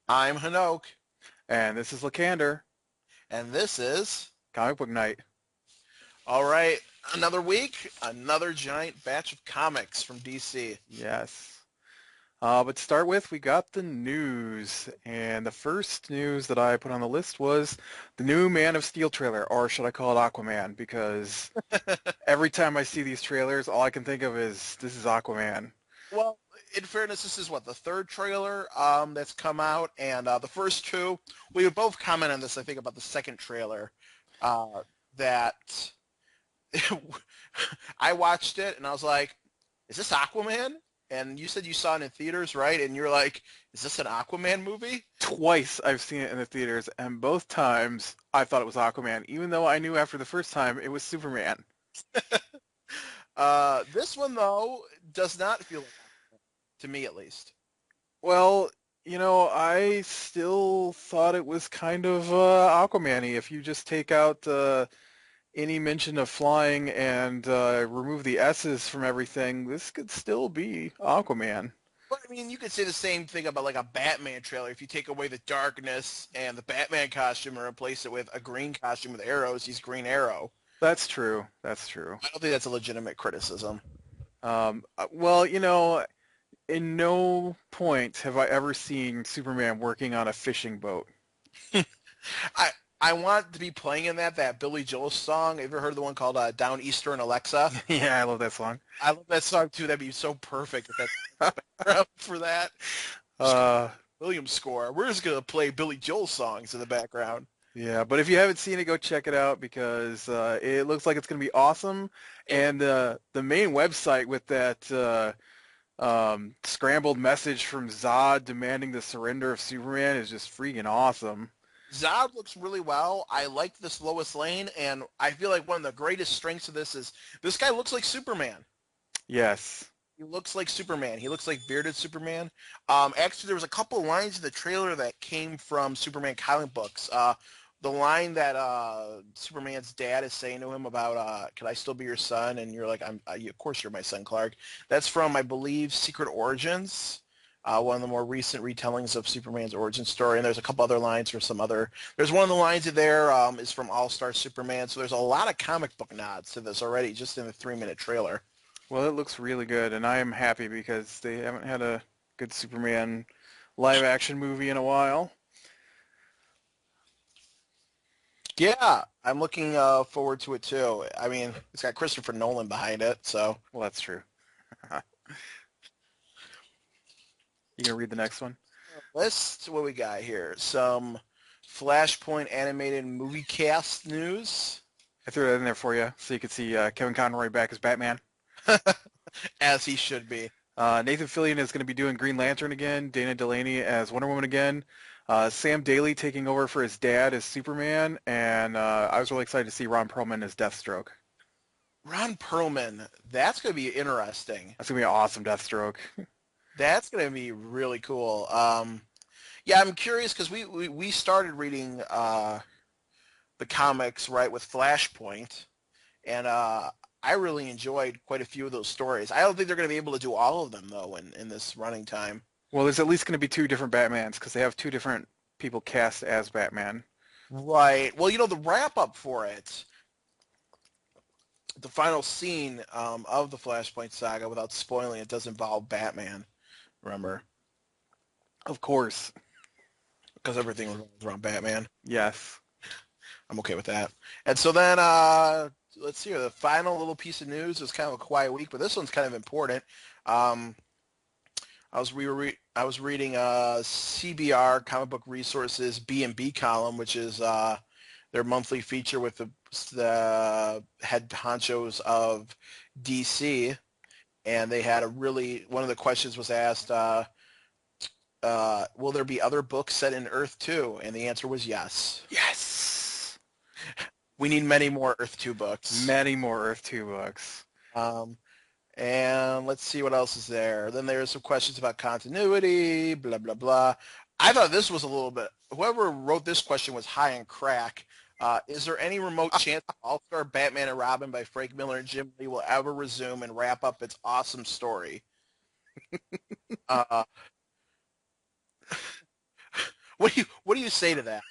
I'm Hanokh, And this is Lacandor, and this is Comic Book Night. all right. Another week, another giant batch of comics from DC. Yes. But to start with, we got the news. And the first news that I put on the list was the new Man of Steel trailer, or should I call it Aquaman? Because every time I see these trailers, all I can think of is this is Aquaman. Well, in fairness, this is what the third trailer that's come out, and the first two we would both comment on this. I think about the second trailer uh, that I watched it and I was like, "Is this Aquaman?" And you said you saw it in theaters, right? And you're like, "Is this an Aquaman movie?" Twice I've seen it in the theaters, and both times I thought it was Aquaman, even though I knew after the first time it was Superman. This one though does not feel like Aquaman, to me at least. Well, I still thought it was kind of Aquaman-y. If you just take out any mention of flying and remove the S's from everything, this could still be Aquaman. But I mean, you could say the same thing about like a Batman trailer. If you take away the darkness and the Batman costume and replace it with a green costume with arrows, he's Green Arrow. That's true. That's true. I don't think that's a legitimate criticism. Well, in no point have I ever seen Superman working on a fishing boat. I I want to be playing in that Billy Joel song. Have you ever heard the one called Down Easter in Alexa? Yeah, I love that song. I love that song too. That'd be so perfect if that's the background for that. Just uh, Williams score. We're just gonna play Billy Joel songs in the background. Yeah, but if you haven't seen it, go check it out because it looks like it's going to be awesome. And the main website with that scrambled message from Zod demanding the surrender of Superman is just freaking awesome. Zod looks really well. I like this Lois Lane, and I feel like one of the greatest strengths of this is this guy looks like Superman. Yes. He looks like Superman. He looks like bearded Superman. Actually, there was a couple lines in the trailer that came from Superman comic books. The line that Superman's dad is saying to him about, "Can I still be your son?" And you're like, of course you're my son, Clark." That's from, I believe, Secret Origins, one of the more recent retellings of Superman's origin story. And there's a couple other lines for some other. There's one of the lines in there is from All Star Superman. So there's a lot of comic book nods to this already, just in the 3-minute trailer. Well, it looks really good, and I am happy because they haven't had a good Superman live action movie in a while. Yeah, I'm looking forward to it too. I mean, it's got Christopher Nolan behind it, so Well, that's true. You gonna read the next one? let's what we got here. Some Flashpoint animated movie cast news, I threw that in there for you so you could see Kevin Conroy back as Batman. as he should be. Nathan Fillion is going to be doing Green Lantern again. Dana Delaney as Wonder Woman again. Sam Daly taking over for his dad as Superman, and I was really excited to see Ron Perlman as Deathstroke. Ron Perlman, that's going to be interesting. That's gonna be an awesome Deathstroke. That's going to be really cool. Yeah, I'm curious because we started reading the comics right with Flashpoint, and I really enjoyed quite a few of those stories. I don't think they're going to be able to do all of them though in this running time. Well, there's at least going to be two different Batmans because they have two different people cast as Batman. Right. Well, the wrap up for it, the final scene of the Flashpoint saga, without spoiling it, does involve Batman. Remember, Of course. because everything revolves around Batman. Yes. I'm okay with that. And so then, let's see here. The final little piece of news was kind of a quiet week, but this one's kind of important. Um, I was reading CBR Comic Book Resources B&B column, which is their monthly feature with the head honchos of DC, and they had one of the questions was asked, will there be other books set in Earth 2? And the answer was yes. Yes. We need many more Earth 2 books. Many more Earth 2 books. Um, And let's see what else is there. Then there's some questions about continuity, blah, blah, blah. I thought this was a little bit, whoever wrote this question was high on crack. Is there any remote chance All-Star Batman and Robin by Frank Miller and Jim Lee will ever resume and wrap up its awesome story? Uh, What do you say to that?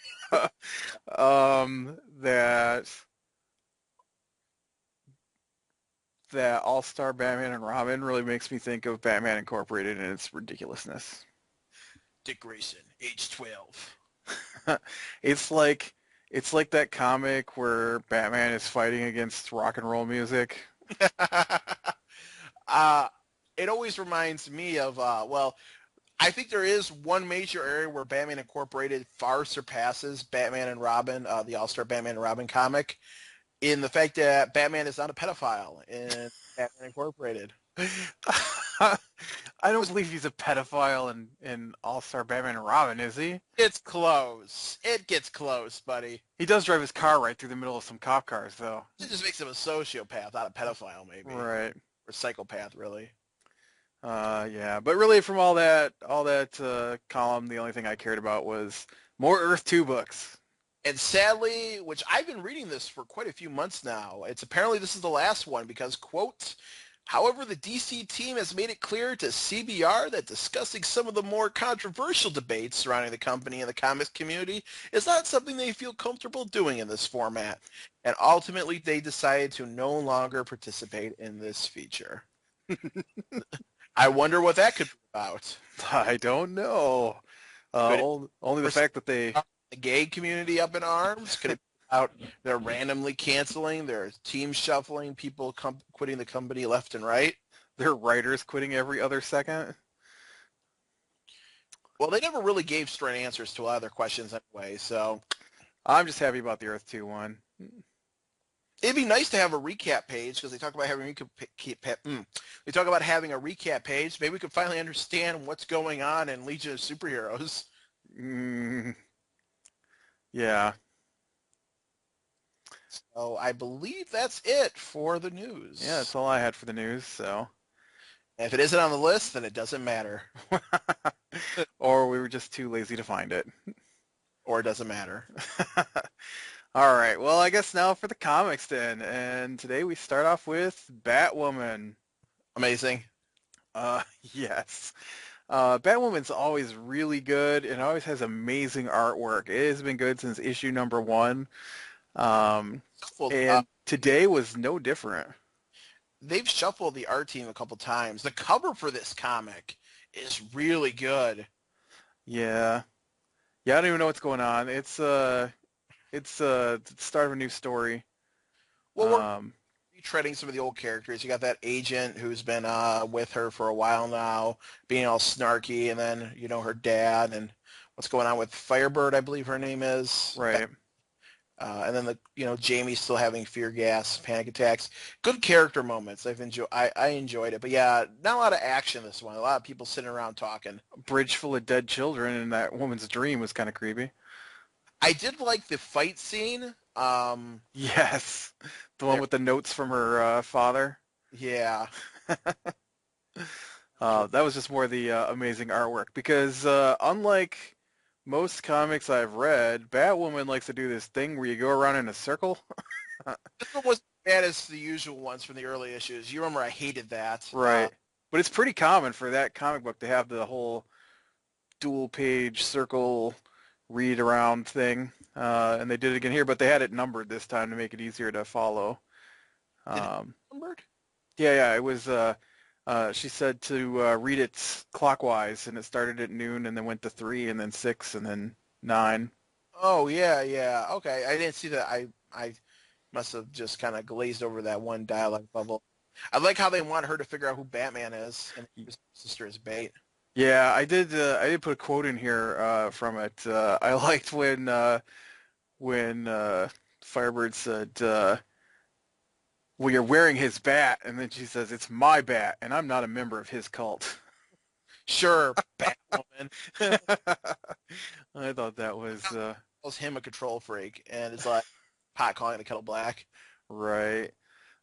That All-Star Batman and Robin really makes me think of Batman Incorporated and its ridiculousness. Dick Grayson, age 12. It's like it's like that comic where Batman is fighting against rock and roll music. uh, it always reminds me of, well, I think there is one major area where Batman Incorporated far surpasses Batman and Robin, the All-Star Batman and Robin comic, in the fact that Batman is not a pedophile in Batman Incorporated. I don't believe he's a pedophile in All-Star Batman and Robin, is he? It's close. It gets close, buddy. He does drive his car right through the middle of some cop cars, though. It just makes him a sociopath, not a pedophile, maybe. Right. Or psychopath, really. Yeah, but really from all that column, the only thing I cared about was more Earth 2 books. And sadly, which I've been reading this for quite a few months now, it's apparently this is the last one because, quote, however, the DC team has made it clear to CBR that discussing some of the more controversial debates surrounding the company and the comics community is not something they feel comfortable doing in this format. And ultimately, they decided to no longer participate in this feature. I wonder what that could be about. I don't know. Could it Only the be fact that they the gay community up in arms? Could it be about they're randomly canceling, their team shuffling, people quitting the company left and right? their writers quitting every other second. Well, they never really gave straight answers to a lot of their questions anyway, so I'm just happy about the Earth 2 one. it'd be nice to have a recap page because they talk about having they talk about having a recap page. Maybe we could finally understand what's going on in Legion of Superheroes. Mm, yeah. So I believe that's it for the news. Yeah, that's all I had for the news, so. And if it isn't on the list, then it doesn't matter. Or we were just too lazy to find it. Or it doesn't matter. All right, well, I guess now for the comics then. And today we start off with Batwoman. Amazing. Uh, yes. Batwoman's always really good and always has amazing artwork. It has been good since issue number 1. Well, And today was no different. they've shuffled the art team a couple times. The cover for this comic is really good. Yeah. Yeah, I don't even know what's going on. It's the start of a new story. Well, we're Um, retreading some of the old characters. You got that agent who's been with her for a while now, being all snarky, and then her dad and what's going on with Firebird, I believe her name is. right. And then Jamie's still having fear gas, panic attacks. Good character moments. I enjoyed it, but yeah, not a lot of action this one. A lot of people sitting around talking. Bridge full of dead children and that woman's dream was kind of creepy. I did like the fight scene. Yes. The one There, with the notes from her father. yeah. That was just more the amazing artwork because unlike most comics I've read, Batwoman likes to do this thing where you go around in a circle. This one wasn't as bad as the usual ones from the early issues. You remember I hated that. Right. But it's pretty common for that comic book to have the whole dual page circle read around thing. And they did it again here, but they had it numbered this time to make it easier to follow. Did it Um, numbered? yeah, it was, she said to read it clockwise, and it started at noon and then went to 3 and then 6 and then 9. Oh yeah. Okay, I didn't see that. I must have just kind of glazed over that one dialogue bubble. I like how they want her to figure out who Batman is, and his sister is Bait. Yeah, I did put a quote in here from it. I liked when Firebird said, well, you're wearing his bat, and then she says, it's my bat, and I'm not a member of his cult. Sure, Batwoman. I thought that was Calls him a control freak, and it's like pot calling the kettle black. right.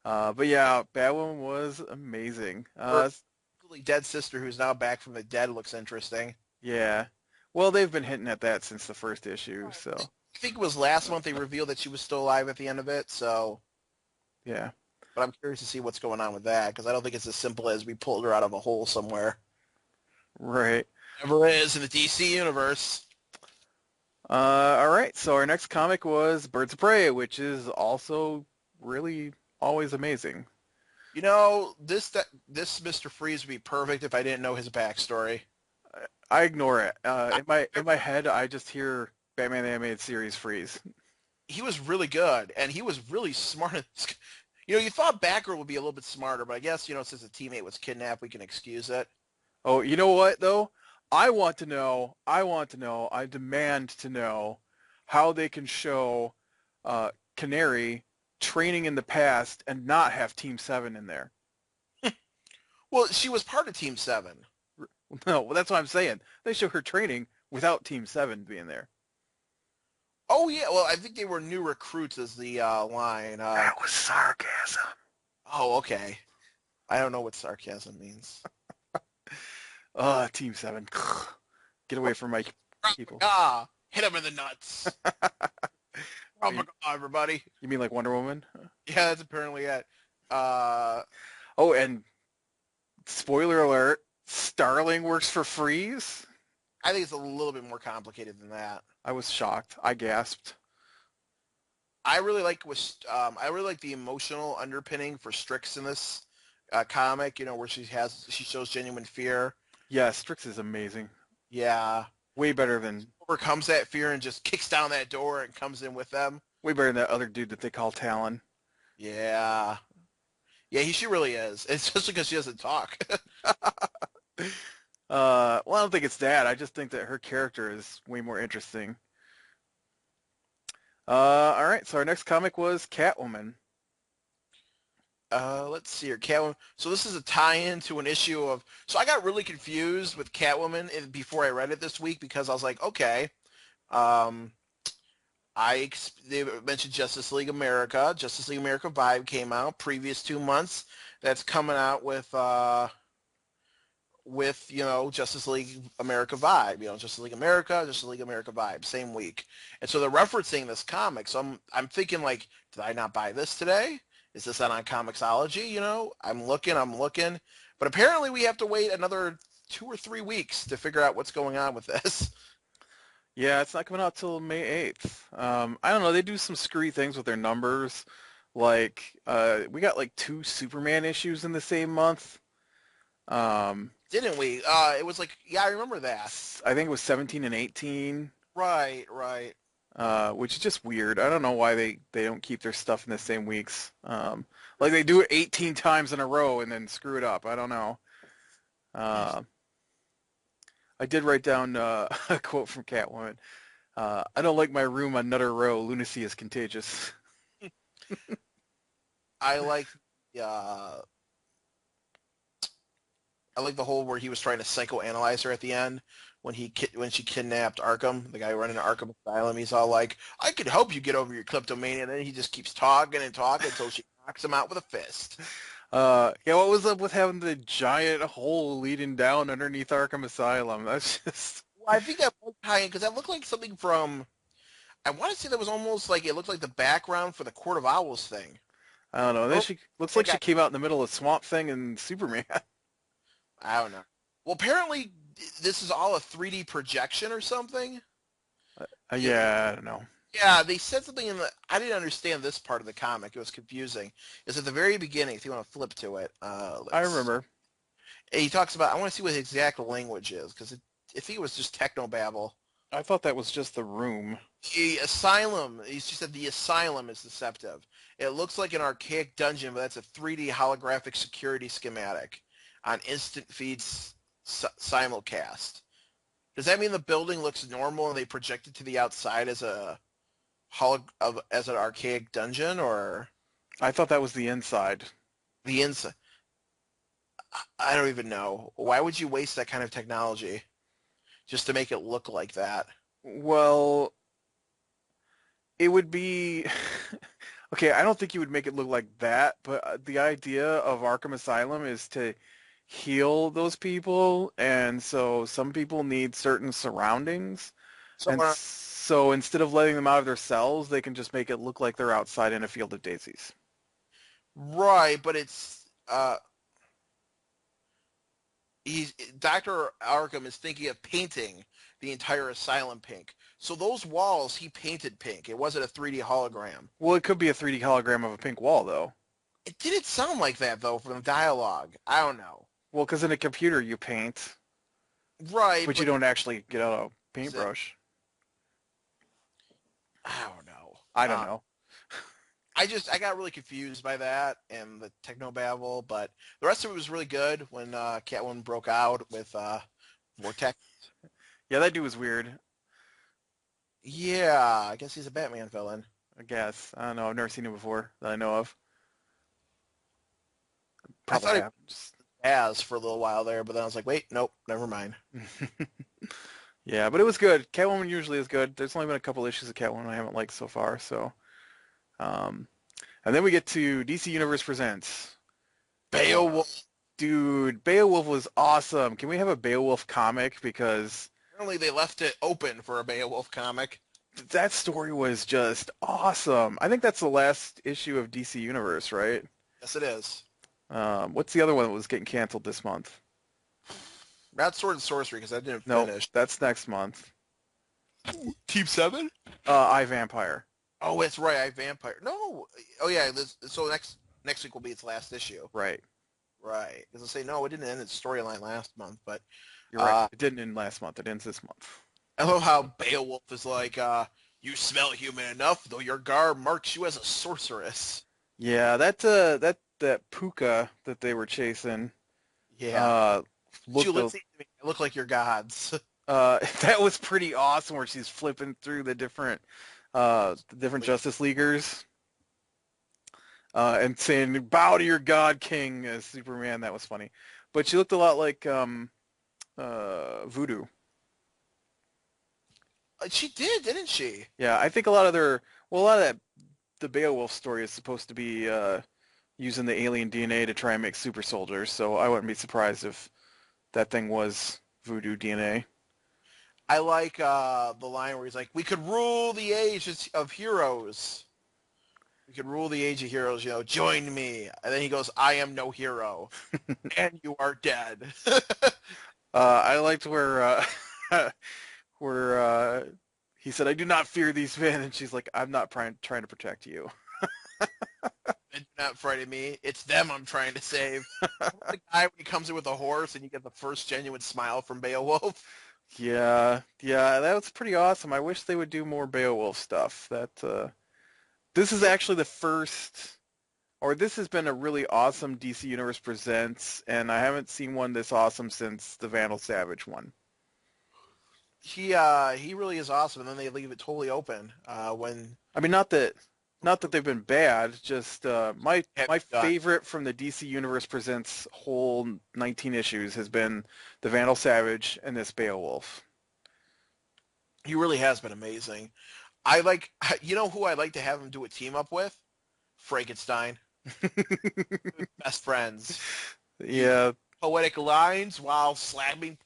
But yeah, Batwoman was amazing. Her completely dead sister, who's now back from the dead, looks interesting. Yeah. Well, they've been hinting at that since the first issue, so I think it was last month they revealed that she was still alive at the end of it. So, yeah. but I'm curious to see what's going on with that because I don't think it's as simple as we pulled her out of a hole somewhere. Right. Never is in the DC universe. All right, so our next comic was Birds of Prey, which is also really always amazing. You know, this Mr. Freeze would be perfect if I didn't know his backstory. I ignore it. I, In my head, I just hear Batman the Animated Series Freeze. he was really good, and he was really smart. You know, you thought Batgirl would be a little bit smarter, but I guess, you know, since a teammate was kidnapped, we can excuse it. Oh, you know what though? I demand to know how they can show Canary training in the past and not have Team 7 in there. Well, she was part of Team 7. No, well, that's what I'm saying. They show her training without Team 7 being there. Oh, yeah, well, I think they were new recruits as the line. That was sarcasm. Oh, okay. I don't know what sarcasm means. Team 7. Get away from my people. Ah, hit him in the nuts. Oh Oh, my God, everybody. you mean like Wonder Woman? Yeah, that's apparently it. Uh, Oh, and spoiler alert, Starling works for Freeze? I think it's a little bit more complicated than that. I was shocked. I gasped. I really like the emotional underpinning for Strix in this comic. You know, where she shows genuine fear. Yeah, Strix is amazing. Yeah, Way better than overcomes that fear and just kicks down that door and comes in with them. way better than that other dude that they call Talon. Yeah, yeah, she really is. It's just because she doesn't talk. Well, I don't think it's that. I just think that her character is way more interesting. All right, so our next comic was Catwoman. Let's see here, Catwoman. So this is a tie-in to an issue of. So I got really confused with Catwoman before I read it this week because I was like, okay, um, they mentioned Justice League America Vibe came out previous 2 months. That's coming out with you know Justice League America Vibe, you know Justice League America Vibe, same week. And so they're referencing this comic. So I'm thinking like, did I not buy this today? Is this on Comixology? You know, I'm looking, but apparently we have to wait another 2 or 3 weeks to figure out what's going on with this. Yeah, it's not coming out till May 8th. I don't know. They do some screwy things with their numbers. Like, we got like two Superman issues in the same month. Um, Didn't we? It was like, yeah, I remember that. I think it was 17 and 18, Right, right. which is just weird. I don't know why they don't keep their stuff in the same weeks. Like they do it 18 times in a row and then screw it up. I don't know. Uh, I did write down a quote from Catwoman. I don't like my room on Nutter Row. Lunacy is contagious. I like uh I like the whole where he was trying to psychoanalyze her at the end when she kidnapped Arkham, the guy running Arkham Asylum. He's all like, "I could help you get over your kleptomania," and then he just keeps talking and talking until she knocks him out with a fist. Yeah, what was up with having the giant hole leading down underneath Arkham Asylum? That's just, Well, I think that was tie because that looked like something from. I want to say that was almost like it looked like the background for the Court of Owls thing. I don't know. Then Oh, she looks that like she guy. came out in the middle of Swamp Thing and Superman. I don't know. Well, apparently this is all a 3D projection or something. Yeah, Yeah, I don't know. yeah, they said something in the. I didn't understand this part of the comic. It was confusing. It's at the very beginning. If you want to flip to it, I let's. remember. He talks about. I want to see what his exact language is because I think it was just technobabble. I thought that was just the room. The asylum. He said the asylum is deceptive. It looks like an archaic dungeon, but that's a 3D holographic security schematic on instant feeds simulcast. Does that mean the building looks normal and they project it to the outside as as an archaic dungeon, or I thought that was the inside. the inside? I don't even know. Why would you waste that kind of technology just to make it look like that? Well, it would be okay. I don't think you would make it look like that, but the idea of Arkham Asylum is to heal those people, and so some people need certain surroundings, So and so instead of letting them out of their cells, they can just make it look like they're outside in a field of daisies. right, but it's he's Dr. Arkham is thinking of painting the entire asylum pink. So those walls he painted pink. It wasn't a 3D hologram. Well, it could be a 3D hologram of a pink wall, though. It didn't sound like that though from the dialogue. I don't know. Well, because in a computer you paint, Right, but you but don't actually get out a is it? paintbrush. I don't know. I don't know. I got really confused by that and the technobabble, but the rest of it was really good when Catwoman broke out with Vortex. Yeah, that dude was weird. Yeah, I guess he's a Batman villain. I guess. I don't know. I've never seen him before that I know of. I Probably thought he happens. was for a little while there, but then I was like, wait, nope, never mind. Yeah, but it was good. Catwoman usually is good. There's only been a couple issues of Catwoman I haven't liked so far. So, um, and then we get to DC Universe Presents. Beowulf. Dude, Beowulf was awesome. Can we have a Beowulf comic? Because Apparently they left it open for a Beowulf comic. that story was just awesome. I think that's the last issue of DC Universe, right? Yes, it is. What's the other one that was getting canceled this month? Not Sword and Sorcery because I didn't No, finish. that's next month. Team 7? iVampire. Oh, it's right. I Vampire. No. Oh, yeah. So next week will be its last issue. Right. Right. Because I say, no, it didn't end its storyline last month. But You're right. It didn't end last month. It ends this month. I love how Beowulf is like, you smell human enough, though your garb marks you as a sorceress. Yeah, that puka that they were chasing, Yeah. looked You look like your gods. that was pretty awesome where she's flipping through the different Justice Leaguers and saying bow to your God King as Superman. That was funny. But she looked a lot like Voodoo. She did, didn't she? Yeah, I think a lot of that the Beowulf story is supposed to be using the alien DNA to try and make super soldiers, so I wouldn't be surprised if that thing was voodoo DNA. I like the line where he's like, we could rule the age of heroes. We could rule the age of heroes, join me. And then he goes, I am no hero. And you are dead. I liked where where he said, I do not fear these men, and she's like, I'm not trying to protect you. And do not frighten me. It's them I'm trying to save. The guy when he comes in with a horse and you get the first genuine smile from Beowulf. Yeah, that was pretty awesome. I wish they would do more Beowulf stuff. This is actually the first, or this has been a really awesome DC Universe Presents, and I haven't seen one this awesome since the Vandal Savage one. He really is awesome, and then they leave it totally open when I mean, not that they've been bad, just my done. favorite from the DC Universe Presents whole 19 issues has been the Vandal Savage and this Beowulf. He really has been amazing. You know who I'd like to have him do a team up with? Frankenstein. Best friends. Yeah. Poetic lines while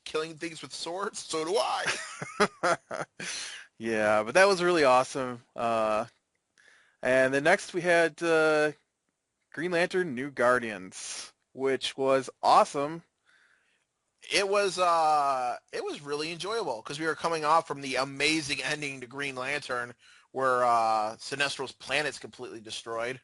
killing things with swords. So do I. Yeah, but that was really awesome. And then next we had Green Lantern New Guardians, which was awesome. It was really enjoyable because we were coming off from the amazing ending to Green Lantern where Sinestro's planet's completely destroyed.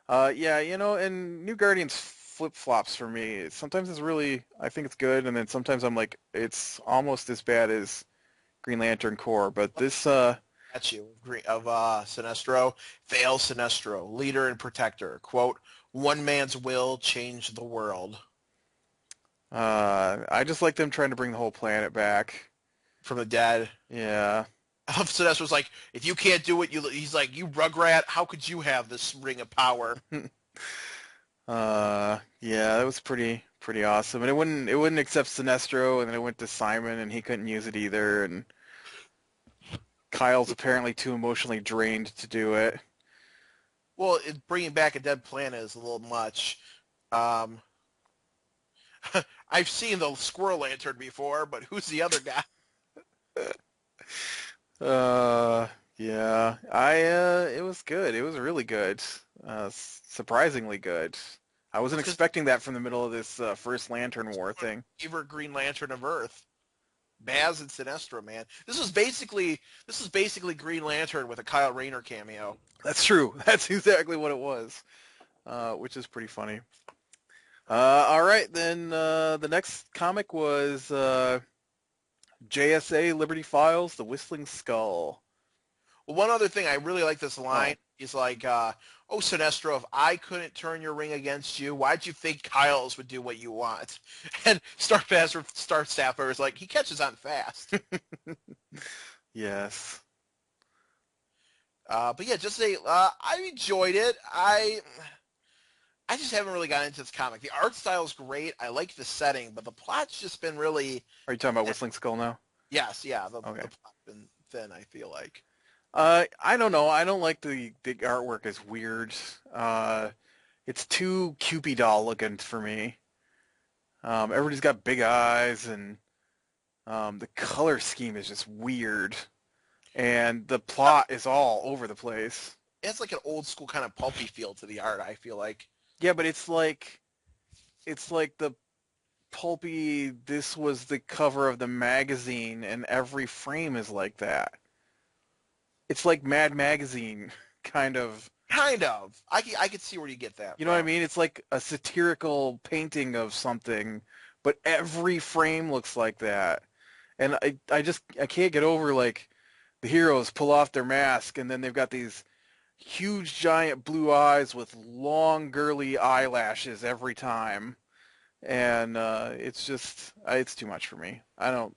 Yeah, and New Guardians flip-flops for me. Sometimes I think it's good, and then sometimes I'm like, it's almost as bad as Green Lantern Corps. But this, Statue of Sinestro, fail Sinestro, leader and protector. Quote, one man's will changed the world. I just like them trying to bring the whole planet back. From the dead. Yeah. Sinestro's like, if you can't do it, he's like, you Rugrat, how could you have this ring of power? Yeah, that was pretty awesome. And it wouldn't accept Sinestro, and then it went to Simon, and he couldn't use it either. And Kyle's apparently too emotionally drained to do it. Well, bringing back a dead planet is a little much. I've seen the Squirrel Lantern before, but who's the other guy? Yeah. It was good. It was really good. Surprisingly good. I wasn't expecting that from the middle of this first Lantern War thing. Favorite Green Lantern of Earth. Baz and Sinestro, man. This is basically Green Lantern with a Kyle Rayner cameo. That's true. That's exactly what it was, which is pretty funny. All right, then the next comic was JSA Liberty Files, The Whistling Skull. Well, one other thing, I really like this line. Oh, He's like, "Oh, Sinestro, if I couldn't turn your ring against you, why'd you think Kyle's would do what you want?" And Star Sapphire is like, he catches on fast. yes. But yeah, just say I enjoyed it. I just haven't really gotten into this comic. The art style is great. I like the setting, but the plot's just been really Are you talking about Whistling Skull now? yes, yeah. The Okay. plot's been thin. I feel like. I don't know. I don't like the artwork is weird. It's too Cupid doll looking for me. Everybody's got big eyes, and the color scheme is just weird, and the plot is all over the place. It's like an old school kind of pulpy feel to the art. I feel like. Yeah, but it's like the pulpy. This was the cover of the magazine, and every frame is like that. It's like Mad Magazine, kind of. Kind of. I could see where you get that You know what I from. mean? It's like a satirical painting of something, but every frame looks like that. And I can't get over like the heroes pull off their mask and then they've got these huge giant blue eyes with long girly eyelashes every time. And it's just it's too much for me. I don't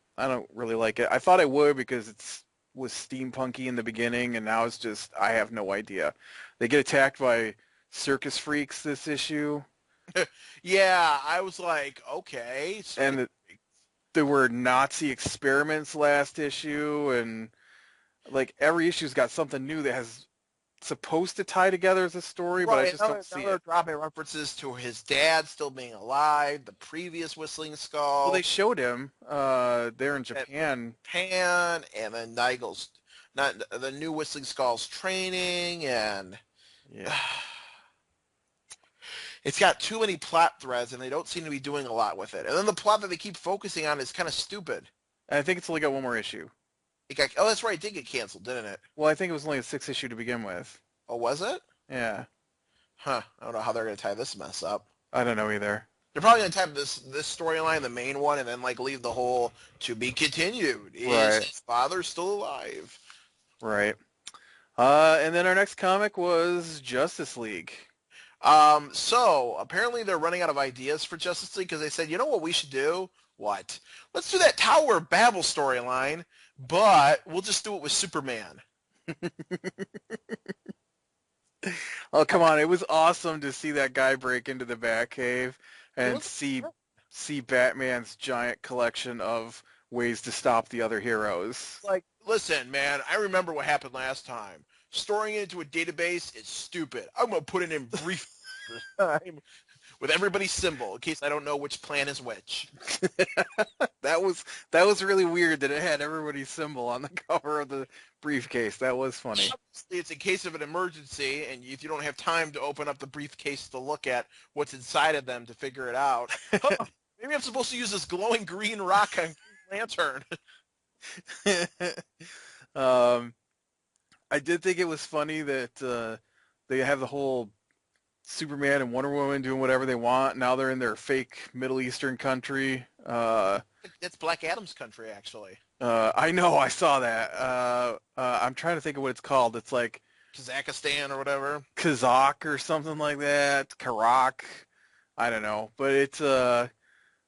really like it. I thought I would because it's was steampunky in the beginning and now it's just I have no idea. They get attacked by circus freaks this issue Yeah, I was like, okay, and there were Nazi experiments last issue and like every issue's got something new that has supposed to tie together as a story, but I right. just Now, don't see now it. they're dropping references to his dad still being alive, the previous Whistling Well, they Skull, showed him there in at Japan. Pan, and then Nigel's, not the new Whistling Skull's training, and Yeah, it's got too many plot threads, and they don't seem to be doing a lot with it. And then the plot that they keep focusing on is kind of stupid. and I think it's only got one more issue. Oh, that's right, it did get canceled, didn't it? Well, I think it was only a 6 issue to begin with. Oh, was it? Yeah, Huh. I don't know how they're going to tie this mess up. I don't know either. They're probably going to tie this storyline, the main one, and then like leave the whole to be continued. Is Right, his father still alive? right. And then our next comic was Justice League. So apparently they're running out of ideas for Justice League because they said, you know what we should do? What? Let's do that Tower of Babel storyline, but we'll just do it with Superman. Oh, come on. It was awesome to see that guy break into the Batcave It and was see Batman's giant collection of ways to stop the other heroes. like, listen, man, I remember what happened last time. Storing it into a database is stupid. I'm going to put it in brief time with everybody's symbol in case I don't know which plan is which. That was really weird that it had everybody's symbol on the cover of the briefcase. That was funny. Obviously, it's in case of an emergency, and if you don't have time to open up the briefcase to look at what's inside of them to figure it out, huh, maybe I'm supposed to use this glowing green rock on Green Lantern. um, I did think it was funny that they have the whole Superman and Wonder Woman doing whatever they want. Now they're in their fake Middle Eastern country. That's Black Adam's country, actually. I know, I saw that. I'm trying to think of what it's called. It's like Kazakhstan or whatever. Kazakh or something like that. Karak. I don't know. But it's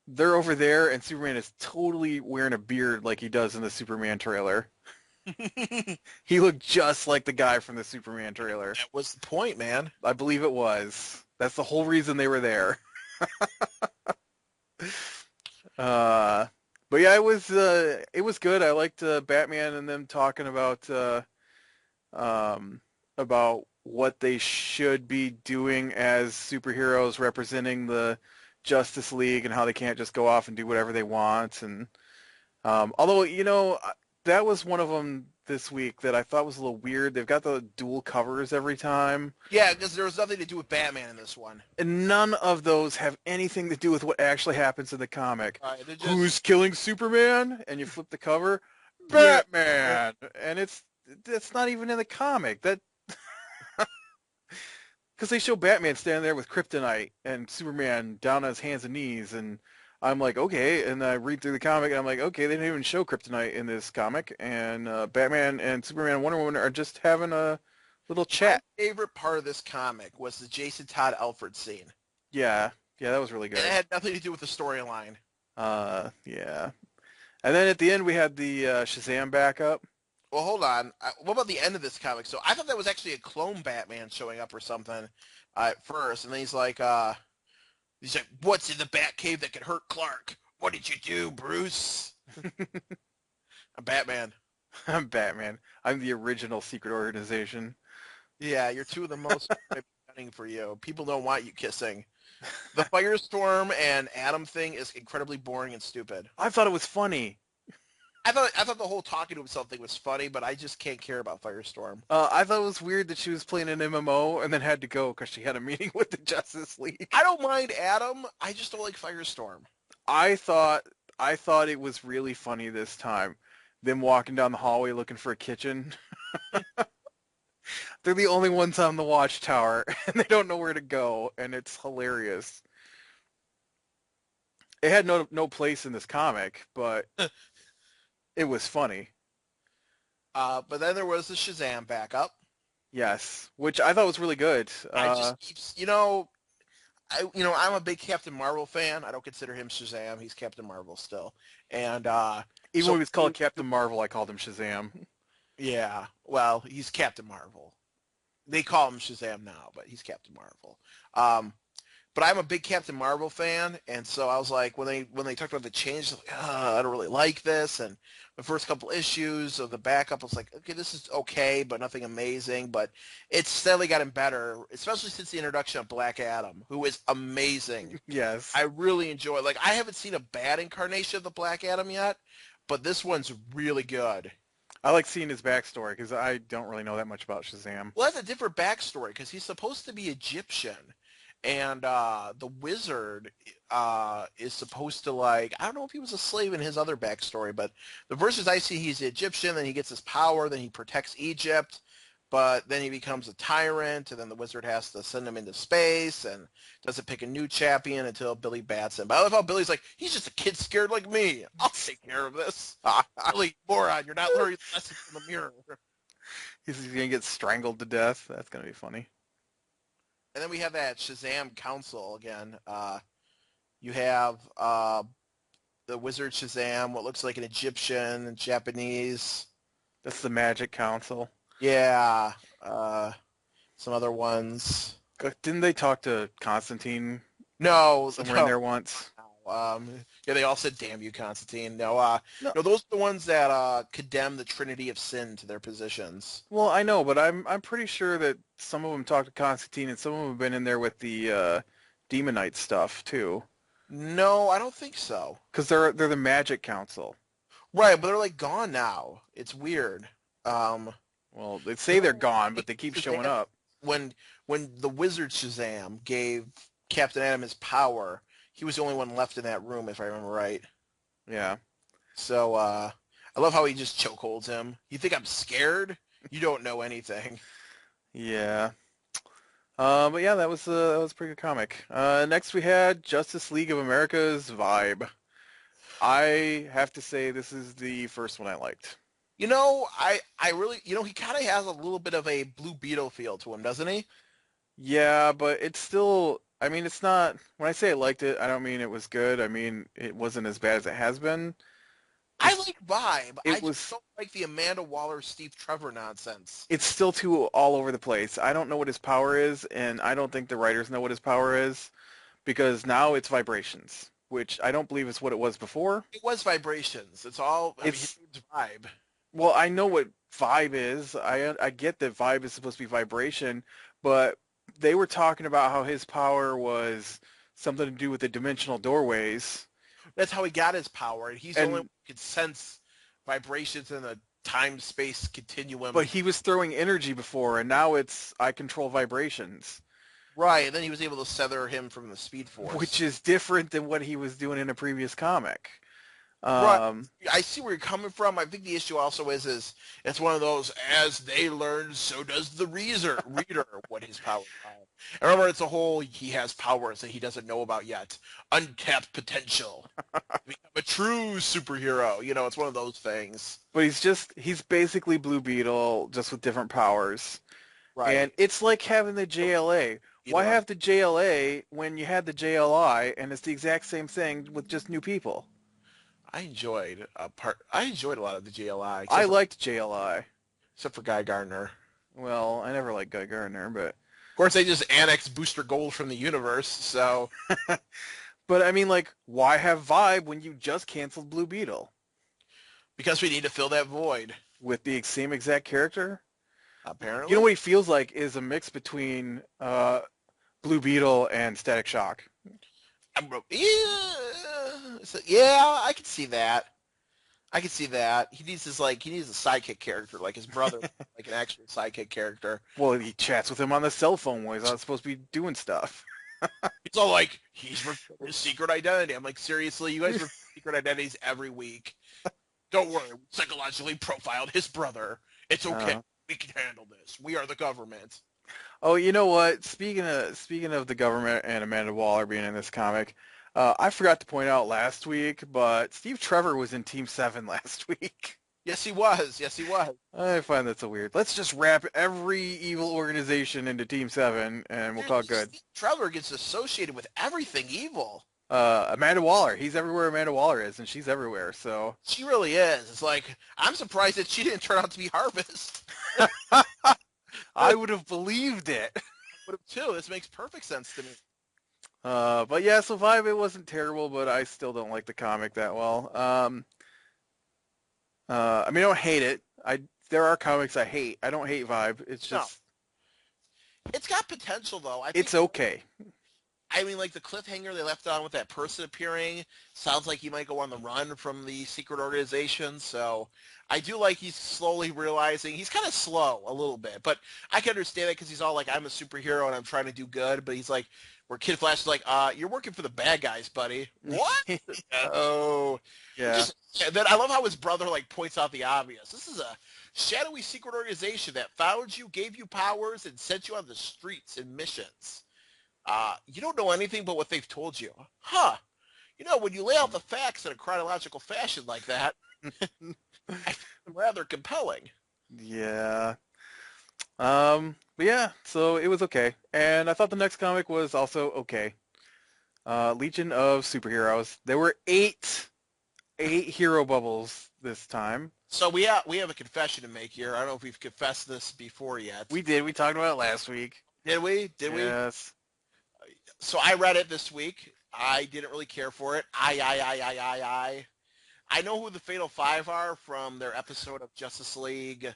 they're over there and Superman is totally wearing a beard like he does in the Superman trailer. That He looked just like the guy from the Superman trailer. was the point, man. I believe it was. That's the whole reason they were there. Uh, but yeah, it was good. I liked Batman and them talking about what they should be doing as superheroes representing the Justice League and how they can't just go off and do whatever they want. And although that was one of them this week that I thought was a little weird. They've got the dual covers every time, Yeah, because there was nothing to do with Batman in this one. and none of those have anything to do with what actually happens in the comic. They're just Who's killing Superman? And you flip the cover, yeah. Batman, and that's not even in the comic. That because they show Batman standing there with kryptonite and Superman down on his hands and knees, and I'm like, okay, and I read through the comic, and I'm like, okay, they didn't even show kryptonite in this comic, and Batman and Superman and Wonder Woman are just having a little My chat. favorite part of this comic was the Jason Todd Alfred scene. Yeah, yeah, that was really And it good. had nothing to do with the storyline. Yeah, and then at the end we had the Shazam backup. Well, hold on. What about the end of this comic? So I thought that was actually a clone Batman showing up or something at first, and then he's like, "What's in the Batcave that could hurt Clark? What did you do, Bruce?" I'm Batman. I'm Batman. I'm the original secret organization. Yeah, you're two of the most gunning for you. People don't want you kissing. The Firestorm and Atom thing is incredibly boring and stupid. I thought it was funny. I thought the whole talking to himself thing was funny, but I just can't care about Firestorm. I thought it was weird that she was playing an MMO and then had to go because she had a meeting with the Justice League. I don't mind Atom. I just don't like Firestorm. I thought I thought it was really funny this time. Them walking down the hallway looking for a kitchen. They're the only ones on the watchtower and they don't know where to go, and it's hilarious. It had no place in this comic, but it was funny. But then there was the Shazam backup. Yes, which I thought was really good. I just keeps, I'm a big Captain Marvel fan. I don't consider him Shazam. He's Captain Marvel still. And Even so when he was called Captain Marvel, I called him Shazam. yeah, well, he's Captain Marvel. They call him Shazam now, but he's Captain Marvel. Um, but I'm a big Captain Marvel fan, and so I was like, when they talked about the change, I was like, I don't really like this. And the first couple issues of the backup, I was like, okay, this is okay, but nothing amazing. But it's steadily gotten better, especially since the introduction of Black Adam, who is amazing. Yes. I really enjoy it. Like, I haven't seen a bad incarnation of the Black Adam yet, but this one's really good. I like seeing his backstory because I don't really know that much about Shazam. Well, that's a different backstory because he's supposed to be Egyptian, and the wizard is supposed to, like, I don't know if he was a slave in his other backstory, but the verses I see, he's Egyptian, then he gets his power, then he protects Egypt, but then he becomes a tyrant, and then the wizard has to send him into space and doesn't pick a new champion until Billy bats him. But I love how Billy's like, he's just a kid scared like me. I'll take care of this. Billy, moron, you're not learning the lesson from the mirror. He's gonna get strangled to death. That's gonna be funny. And then we have that Shazam Council again. You have the Wizard Shazam, what looks like an Egyptian and Japanese. That's the Magic Council. Yeah. Some other ones. Didn't they talk to Constantine No, somewhere in there once? yeah, they all said, "Damn you, Constantine." No, No. no, those are the ones that condemn the Trinity of Sin to their positions. Well, I know, but I'm pretty sure that some of them talked to Constantine, and some of them have been in there with the Demonite stuff too. No, I don't think so. Because they're the Magic Council. Right, but they're like gone now. It's weird. Um, Well, they say they're gone, but they keep showing up. when the Wizard Shazam gave Captain Atom his power, he was the only one left in that room, if I remember right. Yeah. So I love how he just chokeholds him. You think I'm scared? You don't know anything. Yeah. But yeah, that was a pretty good comic. Next we had Justice League of America's Vibe. I have to say this is the first one I liked. I really, he kind of has a little bit of a Blue Beetle feel to him, doesn't he? Yeah, but it's still, I mean, it's not, when I say I liked it, I don't mean it was good. I mean, it wasn't as bad as it has been. I like Vibe. I It just was, don't like the Amanda Waller, Steve Trevor nonsense. it's still too all over the place. I don't know what his power is, and I don't think the writers know what his power is, because now it's vibrations, which I don't believe is what it was before. It was vibrations. It's all, I mean, It's, his name's Vibe. well, I know what vibe is. I get that vibe is supposed to be vibration, but they were talking about how his power was something to do with the dimensional doorways. That's how he got his power, and he's the only one And who could sense vibrations in a time-space continuum. But he was throwing energy before, and now it's I control vibrations, Right, and then he was able to sever him from the Speed which Force. is different than what he was doing in a previous comic. Right. Um, I see where you're coming from. I think the issue also is it's one of those, as they learn, so does the reader what his powers are. And remember, it's a whole, he has powers that he doesn't know about yet. Untapped potential. Become a true superhero. It's one of those things. but he's basically Blue Beetle, just with different powers. And Right. it's like having the JLA. Why Beetle on. have the JLA when you had the JLI, and it's the exact same thing with just new people? I enjoyed a lot of the JLI, I liked JLI. except for Guy Gardner. Well, I never liked Guy Gardner, but Of course, they just annexed Booster Gold from the universe, so but I mean, like, why have Vibe when you just canceled Blue Beetle because we need to fill that void, with the same exact character? You know apparently. what he feels like is a mix between Blue Beetle and Static Shock. Yeah, I can see that. I can see that. He needs a sidekick character, like his brother, like an actual sidekick character. Well, he chats with him on the cell phone while he's not supposed to be doing stuff. It's all like he's revealed his secret identity. I'm like, seriously, you guys reveal secret identities every week. Don't worry, we psychologically profiled his brother. It's okay. Uh, We can handle this. We are the government. oh, you know what? Speaking of the government and Amanda Waller being in this comic, I forgot to point out last week, but Steve Trevor was in Team 7 last week. Yes, he was. Yes, he was. I find that so weird. Let's just wrap every evil organization into Team 7, and we'll call it good. Steve Trevor gets associated with everything evil. Amanda Waller. He's everywhere Amanda Waller is, and she's everywhere, so... She really is. It's like, I'm surprised that she didn't turn out to be Harvest. I would have believed it. Would have too. This makes perfect sense to me. But yeah, so Vibe, it wasn't terrible, but I still don't like the comic that well. I mean, I don't hate it. There are comics I hate. I don't hate Vibe. It's No, just, it's got potential though. it's okay. I mean, like the cliffhanger they left on with that person appearing sounds like he might go on the run from the secret organization. So I do like he's slowly realizing he's kind of slow a little bit, but I can understand it because he's all like, I'm a superhero and I'm trying to do good. But he's like, where Kid Flash is like, you're working for the bad guys, buddy. What? Oh, Yeah. then I love how his brother like points out the obvious. This is a shadowy secret organization that found you, gave you powers, and sent you on the streets and missions. You don't know anything but what they've told you. Huh. When you lay out the facts in a chronological fashion like that, I find them rather compelling. Yeah. But yeah, so it was okay. And I thought the next comic was also okay. Legion of Superheroes. There were eight hero bubbles this time. So we have a confession to make here. I don't know if we've confessed this before yet. We did. We talked about it last week. Did we? Did we? Yes. So I read it this week. I didn't really care for it. I know who the Fatal Five are from their episode of Justice League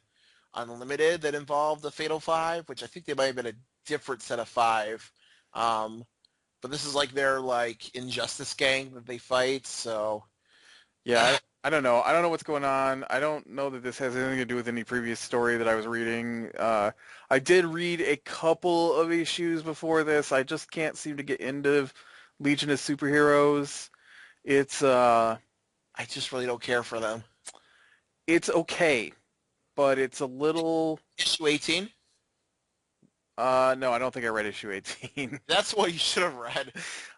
Unlimited that involved the Fatal Five, which I think they might have been a different set of five. But this is like their like Injustice gang that they fight. So Yeah, I don't know. I don't know what's going on. I don't know that this has anything to do with any previous story that I was reading. I did read a couple of issues before this. I just can't seem to get into Legion of Superheroes. It's I just really don't care for them. it's okay, but it's a little Issue 18. no, I don't think I read issue 18. That's what you should have read.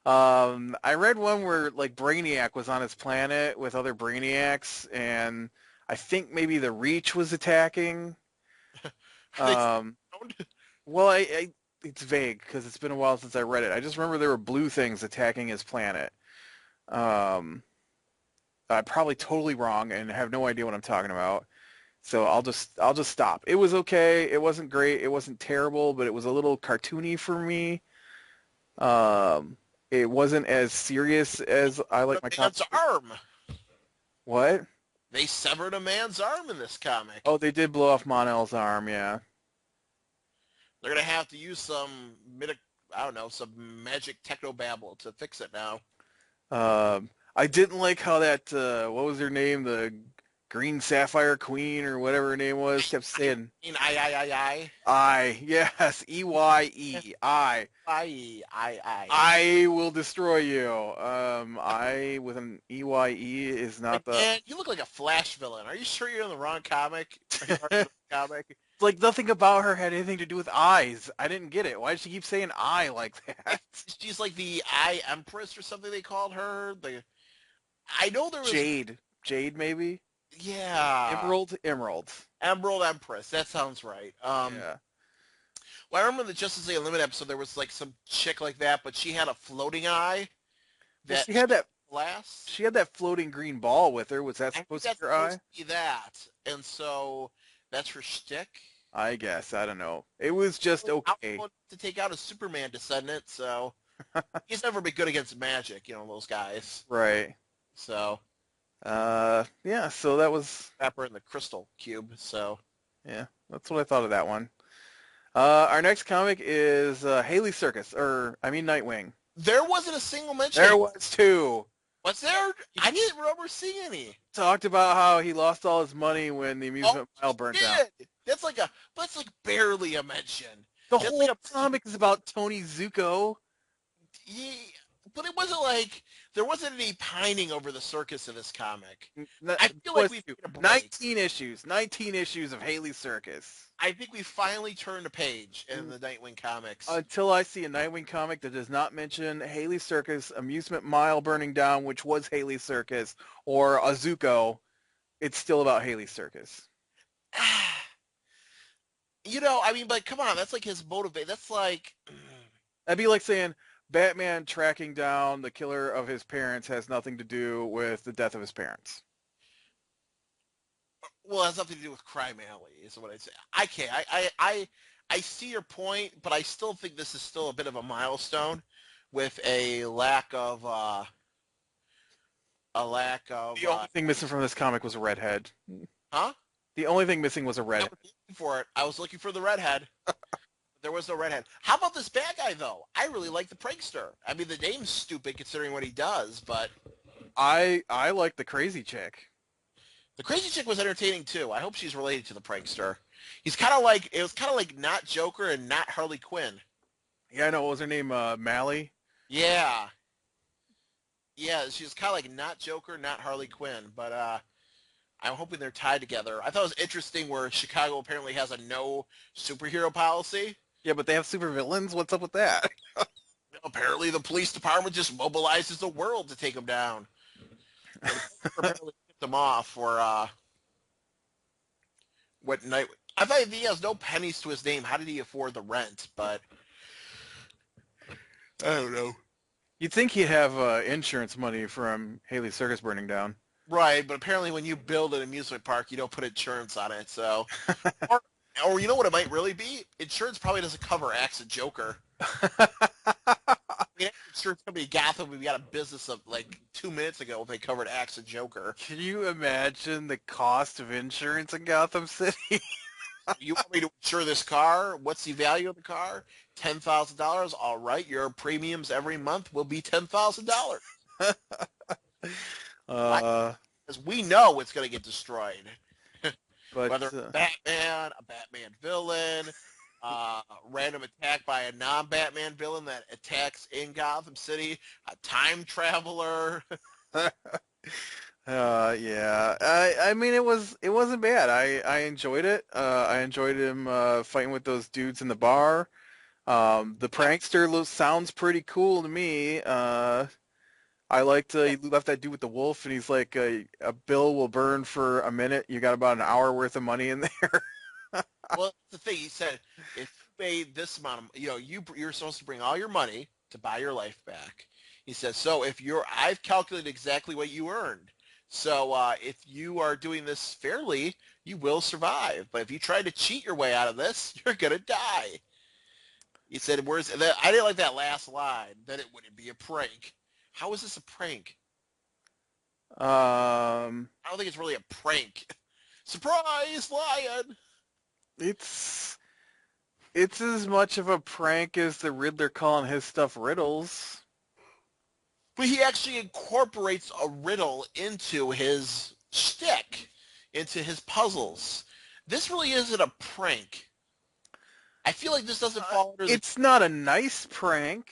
I read one where like Brainiac was on his planet with other Brainiacs, and I think maybe the Reach was attacking. They Um, found- well, it's vague because it's been a while since I read it. I just remember there were blue things attacking his planet. Um, I'm probably totally wrong and have no idea what I'm talking about. So I'll just stop. It was okay. It wasn't great. It wasn't terrible, but it was a little cartoony for me. It wasn't as serious as I like my a man's comics. arm. What? They severed a man's arm in this comic. Oh, they did blow off Mon-El's arm, yeah. They're gonna have to use I don't know, some magic techno babble to fix it now. I didn't like how that what was her name? The Green Sapphire Queen or whatever her name was kept saying, I. yes, EYE, I. I will destroy you. I with an EYE is Like, not the man, you look like a Flash villain. Are you sure you're in the wrong comic? Are you part of the comic? like nothing about her had anything to do with eyes. I didn't get it. Why did she keep saying I like that? She's like the Eye Empress or something they called her. I know there was, Jade maybe? yeah, Emerald. Emerald Empress. That sounds right. Yeah. Well, I remember the Justice League Unlimited episode. There was like some chick like that, but she had a floating eye Well, that glass. she had that floating green ball with her. Was that I think supposed to that's be her supposed eye? to be that, and so that's her shtick. I guess. I don't know. It was just okay. Output to take out a Superman descendant, so he's never been good against magic. You know those guys. Right. So Yeah, so that was Pepper in the Crystal Cube. So yeah, that's what I thought of that one. Our next comic is Haley Circus, or I mean Nightwing. there wasn't a single mention. There was two. Was there? I didn't remember seeing any. Talked about how he lost all his money when the Oh, amusement mile burnt he down. did. That's like barely a mention. The That's whole like comic is about Tony Zuko. yeah, but it wasn't like there wasn't any pining over the circus in this comic. I feel like Was we've two. made a break. 19 issues of Haley Circus. I think we finally turned a page in the Nightwing comics. Until I see a Nightwing comic that does not mention Haley Circus, amusement mile burning down, which was Haley Circus, or a Zuko, it's still about Haley Circus. You know, I mean, but come on, that's like his motivate. That's like, That'd be like saying Batman tracking down the killer of his parents has nothing to do with the death of his parents. well, it has nothing to do with Crime Alley, is what I'd say. I can't. I see your point, but I still think this is still a bit of a milestone with a lack of The only thing missing from this comic was a redhead. huh? The only thing missing was a I redhead. was looking for it. I was looking for the redhead. There was no redhead. How about this bad guy though? I really like the prankster. I mean, the name's stupid considering what he does, but I like the crazy chick. the crazy chick was entertaining too. I hope she's related to the prankster. He's kind of like it was kind of like not Joker and not Harley Quinn. Yeah, I know. What was her name? Mally? Yeah, yeah. She's kind of like not Joker, not Harley Quinn, but I'm hoping they're tied together. I thought it was interesting where Chicago apparently has a no superhero policy. Yeah, but they have supervillains. What's up with that? Apparently, the police department just mobilizes the world to take them down. And apparently tipped them off for what night. I thought if he has no pennies to his name, how did he afford the rent? But I don't know. You'd think he'd have insurance money from Haley Circus burning down. Right, but apparently when you build an amusement park, you don't put insurance on it. So, or, or you know what it might really be? Insurance probably doesn't cover acts of Joker. I mean, insurance company Gotham, we got a business of like 2 minutes ago. They covered acts of Joker. Can you imagine the cost of insurance in Gotham City? You want me to insure this car? What's the value of the car? $10,000. All right, your premiums every month will be $10,000. Because we know it's going to get destroyed. But Whether Batman, a Batman villain, random attack by a non-Batman villain that attacks in Gotham City, a time traveler. yeah, I mean it wasn't bad. I enjoyed it. I enjoyed him fighting with those dudes in the bar. The prankster sounds pretty cool to me. I liked he left that dude with the wolf, and he's like, a bill will burn for a minute. You got about an hour worth of money in there. Well, the thing he said, if you made this amount of, you're supposed to bring all your money to buy your life back. He says, so I've calculated exactly what you earned. So if you are doing this fairly, you will survive. But if you try to cheat your way out of this, you're gonna die. He said, "Where's that?" I didn't like that last line. That it wouldn't be a prank. How is this a prank? Um, I don't think it's really a prank. Surprise, lion! it's as much of a prank as the Riddler calling his stuff riddles. But he actually incorporates a riddle into his shtick. into his puzzles. This really isn't a prank. I feel like this doesn't fall under the. It's not a nice prank.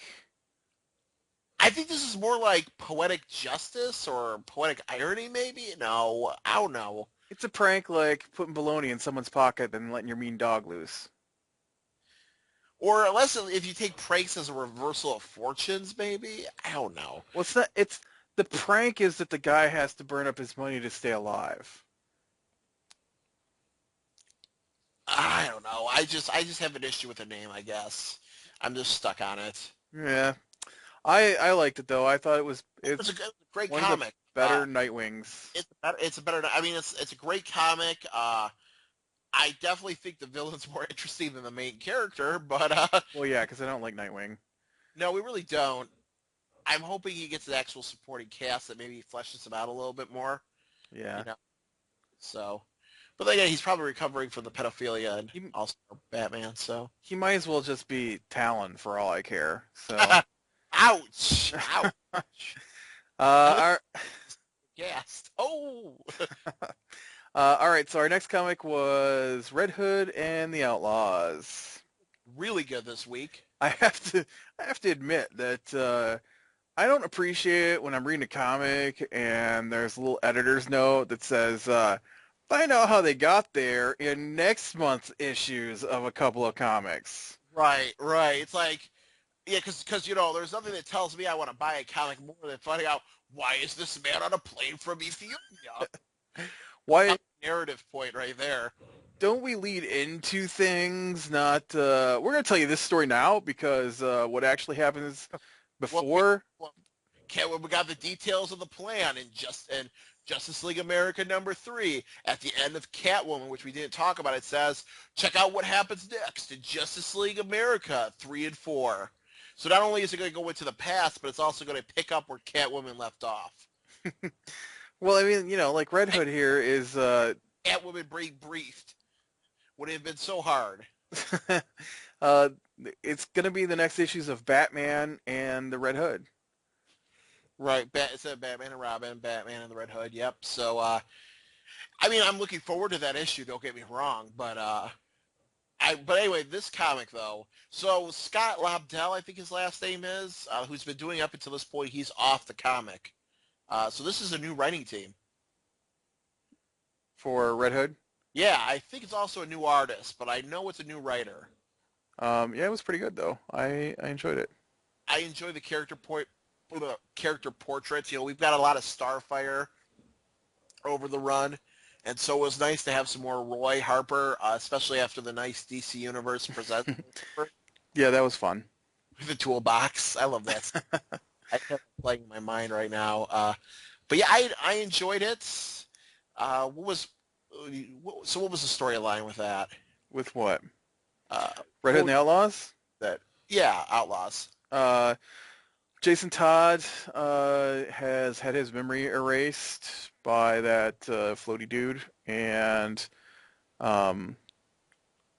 I think this is more like poetic justice or poetic irony, maybe. No, I don't know. It's a prank like putting bologna in someone's pocket and letting your mean dog loose. Or unless if you take pranks as a reversal of fortunes, maybe. I don't know. Well, it's not. It's the prank is that the guy has to burn up his money to stay alive. I don't know. I just have an issue with the name, I guess. I'm just stuck on it. Yeah, I liked it though. I thought It's a, it's good, great one of the comic. better Nightwings. It's a better. I mean, it's a great comic. I definitely think the villain's more interesting than the main character, but Well, yeah, because I don't like Nightwing. no, we really don't. I'm hoping he gets an actual supporting cast that maybe fleshes him out a little bit more. Yeah, You know, so. But then again, he's probably recovering from the pedophilia and he also Batman. So. he might as well just be Talon for all I care. So, Ouch! Ouch! I'm our gassed. Oh. all right. So our next comic was Red Hood and the Outlaws. Really good this week. I have to I have to admit that I don't appreciate when I'm reading a comic and there's a little editor's note that says find out how they got there in next month's issues of a couple of comics. Right, right. It's like, yeah, because there's nothing that tells me I want to buy a comic more than finding out why is this man on a plane from Ethiopia. Why Narrative point right there. don't we lead into things? Not we're gonna tell you this story now because what actually happens Well, before. we got the details of the plan in Justice League America #3 at the end of Catwoman, which we didn't talk about. It says, check out what happens next in Justice League America 3 and 4. So not only is it going to go into the past, but it's also going to pick up where Catwoman left off. Well, I mean, like Red Hood here is Catwoman being briefed would have been so hard. uh, it's gonna be the next issues of Batman and the Red Hood. Right, it said Batman and Robin, Batman and the Red Hood. Yep. So, I mean, I'm looking forward to that issue. Don't get me wrong, but but anyway, this comic though. So Scott Lobdell, I think his last name is, who's been doing up until this point, he's off the comic. So this is a new writing team. For Red Hood. Yeah, I think it's also a new artist, but I know it's a new writer. Yeah, it was pretty good though. I enjoyed it. I enjoy the character portraits. We've got a lot of Starfire over the run, and so it was nice to have some more Roy Harper, especially after the nice DC Universe present Yeah, that was fun. the toolbox. I love that. I have it playing in my mind right now. But yeah, I enjoyed it. Uh, what was what was the storyline with that? With what? Uh, Red Hood and the Outlaws? that? Yeah, Outlaws. Uh, Jason Todd has had his memory erased by that floaty dude, and um,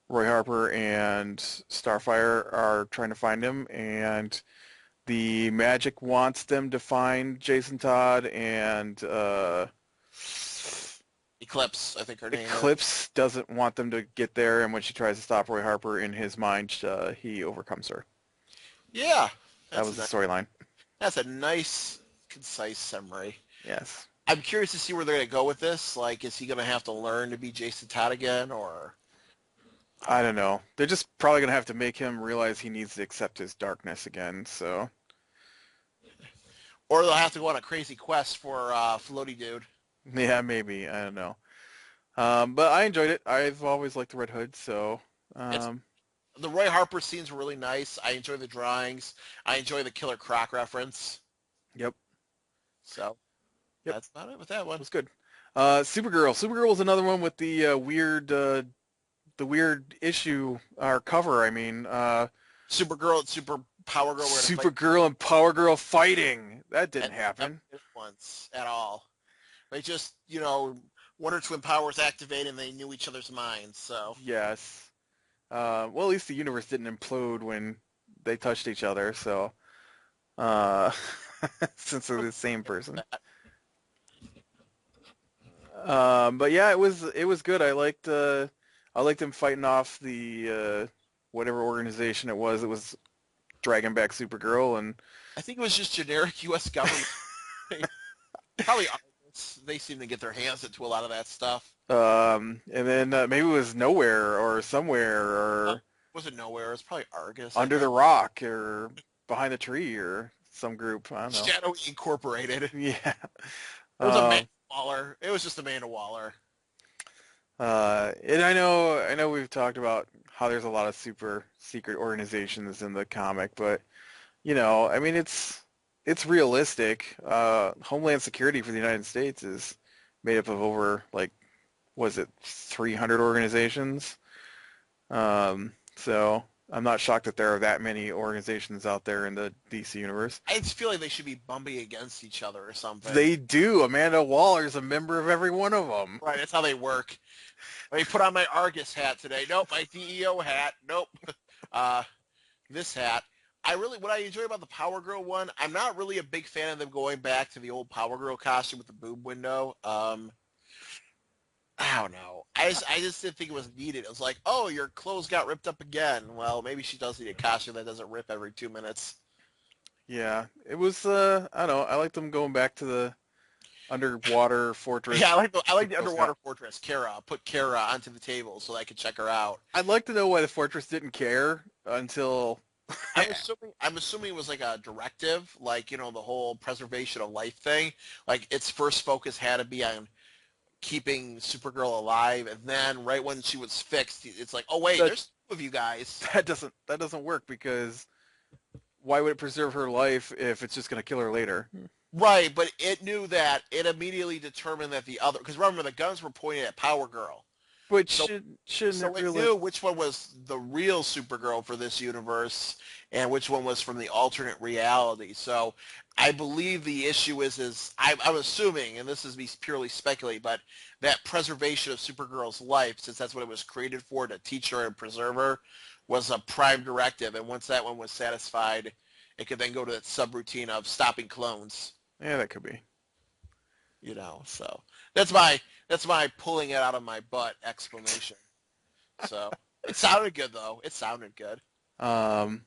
Roy Harper and Starfire are trying to find him, and the Magic wants them to find Jason Todd, and Eclipse, I think her name is. Eclipse doesn't want them to get there, and when she tries to stop Roy Harper in his mind, he overcomes her. Yeah, That was the storyline. that's a nice, concise summary. Yes. I'm curious to see where they're going to go with this. Like, is he going to have to learn to be Jason Todd again, or? I don't know. They're just probably going to have to make him realize he needs to accept his darkness again, so. Or they'll have to go on a crazy quest for Floaty Dude. Yeah, maybe. I don't know. But I enjoyed it. I've always liked the Red Hood, so. The Roy Harper scenes were really nice. I enjoy the drawings. I enjoy the Killer Croc reference. Yep. So, Yep. that's about it with that one. It was good. Supergirl. Supergirl was another one with the weird issue, or cover, I mean. Supergirl and Super Power Girl were going to Supergirl and Power Girl fighting. That didn't fight happen. once at all. They just, Wonder Twin powers activated and they knew each other's minds, so. Yes. Well, at least the universe didn't implode when they touched each other, so. Since they're the same person. But yeah, it was good. I liked him fighting off the whatever organization it was that was dragging back Supergirl, and I think it was just generic U.S. government. Probably Argus. They seem to get their hands into a lot of that stuff. and then maybe it was Nowhere or Somewhere Uh, or was it nowhere? It was probably Argus, I Under the think. Rock or Behind the Tree or some group. I don't know. Shadow Incorporated. Yeah. It was Amanda Um, Waller. It was just Amanda Waller. and I know we've talked about how there's a lot of super secret organizations in the comic, but I mean, it's realistic. Homeland Security for the United States is made up of over like, was it 300 organizations? So I'm not shocked that there are that many organizations out there in the DC universe. I just feel like they should be bumping against each other or something. They do. Amanda Waller's a member of every one of them. Right, that's how they work. Let me put on my Argus hat today. Nope, my DEO hat. Nope. Uh, this hat. What I enjoy about the Power Girl one, I'm not really a big fan of them going back to the old Power Girl costume with the boob window. I don't know. I just didn't think it was needed. It was like, oh, your clothes got ripped up again. Well, maybe she does need a costume that doesn't rip every 2 minutes. Yeah, it was. I don't know. I like them going back to the underwater fortress. Yeah, I like the Girl Scout. underwater fortress. Kara, put Kara onto the table so that I could check her out. I'd like to know why the fortress didn't care until. I'm assuming it was like a directive, like the whole preservation of life thing. Like its first focus had to be on keeping Supergirl alive, and then right when she was fixed, it's like, oh wait, that there's two of you guys. that doesn't work because why would it preserve her life if it's just going to kill her later? Right, but it knew that it immediately determined that the other, because remember the guns were pointed at Power Girl, Which so shouldn't so it it really? knew which one was the real Supergirl for this universe and which one was from the alternate reality. So I believe the issue is I'm assuming, and this is me purely speculating, but that preservation of Supergirl's life, since that's what it was created for, to teach her and preserve her, was a prime directive. And once that one was satisfied, it could then go to that subroutine of stopping clones. Yeah, that could be. So that's my pulling it out of my butt exclamation. So it sounded good though. It sounded good. Um,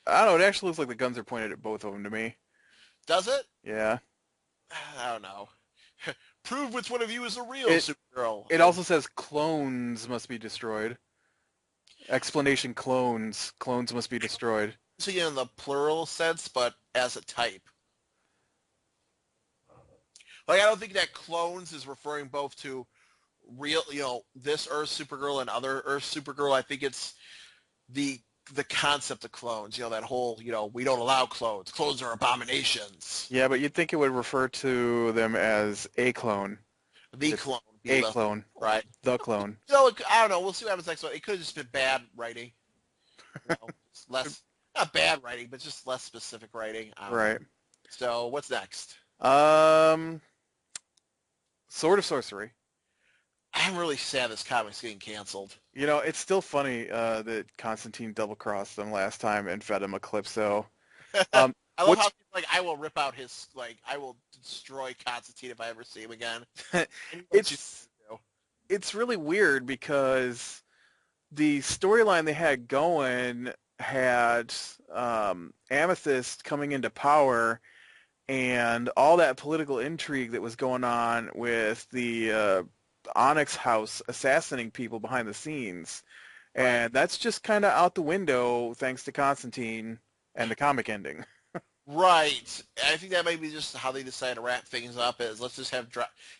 I don't know. It actually looks like the guns are pointed at both of them to me. Does it? Yeah. I don't know. Prove which one of you is the real It Supergirl. it also says clones must be destroyed. Explanation clones. Clones must be destroyed. So in the plural sense, but as a type. Like I don't think that clones is referring both to real, this Earth Supergirl and other Earth Supergirl. I think it's the the concept of clones. That whole, we don't allow clones. Clones are abominations. Yeah, but you'd think it would refer to them as a clone. The It's clone would be a the clone. right. The clone. So I don't know. We'll see what happens next one. It could have just been bad writing. It's less not bad writing, but just less specific writing. I don't know. Right. So what's next? Um, Sword of Sorcery. I'm really sad this comic's getting canceled. It's still funny that Constantine double-crossed them last time and fed him a Calypso. Um, I love how what's he's like, I will rip out his, like, I will destroy Constantine if I ever see him again. And he lets you it's do. it's really weird because the storyline they had going had Amethyst coming into power and all that political intrigue that was going on with the Onyx House assassinating people behind the scenes. Right. And that's just kind of out the window thanks to Constantine and the comic ending. Right. I think that might be just how they decided to wrap things up is let's just have